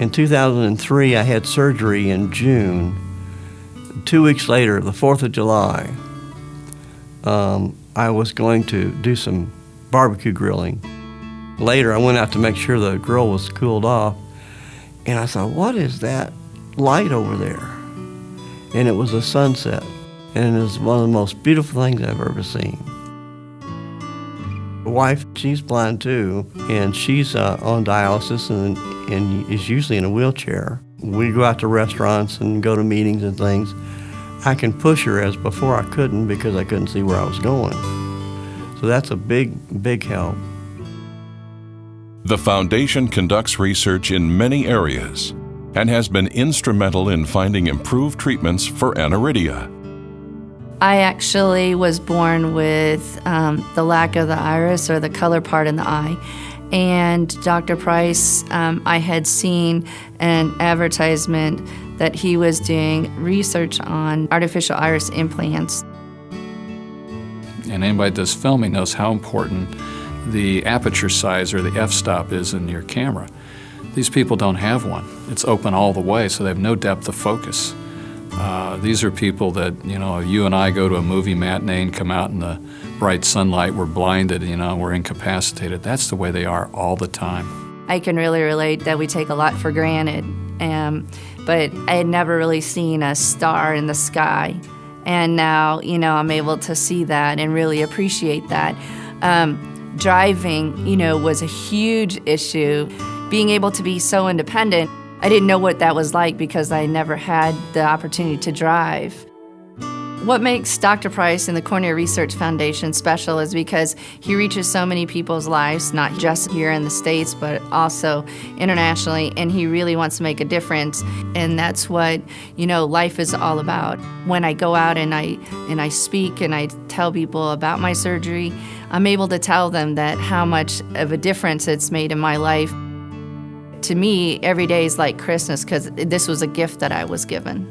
In 2003, I had surgery in June. 2 weeks later, the 4th of July, I was going to do some barbecue grilling. Later, I went out to make sure the grill was cooled off, and I thought, what is that light over there? And it was a sunset, and it was one of the most beautiful things I've ever seen. My wife, she's blind too, and she's on dialysis and is usually in a wheelchair. We go out to restaurants and go to meetings and things. I can push her, as before I couldn't because I couldn't see where I was going. So that's a big, big help. The foundation conducts research in many areas and has been instrumental in finding improved treatments for aniridia. I actually was born with the lack of the iris, or the color part in the eye. And Dr. Price, I had seen an advertisement that he was doing research on artificial iris implants. And anybody that does filming knows how important the aperture size, or the f-stop, is in your camera. These people don't have one. It's open all the way, so they have no depth of focus. These are people that, you and I go to a movie matinee and come out in the bright sunlight, we're blinded, we're incapacitated. That's the way they are all the time. I can really relate that we take a lot for granted, but I had never really seen a star in the sky. And now, I'm able to see that and really appreciate that. Driving, was a huge issue. Being able to be so independent, I didn't know what that was like because I never had the opportunity to drive. What makes Dr. Price and the Cornea Research Foundation special is because he reaches so many people's lives, not just here in the States, but also internationally, and he really wants to make a difference. And that's what, life is all about. When I go out and I speak and I tell people about my surgery, I'm able to tell them that how much of a difference it's made in my life. To me, every day is like Christmas because this was a gift that I was given.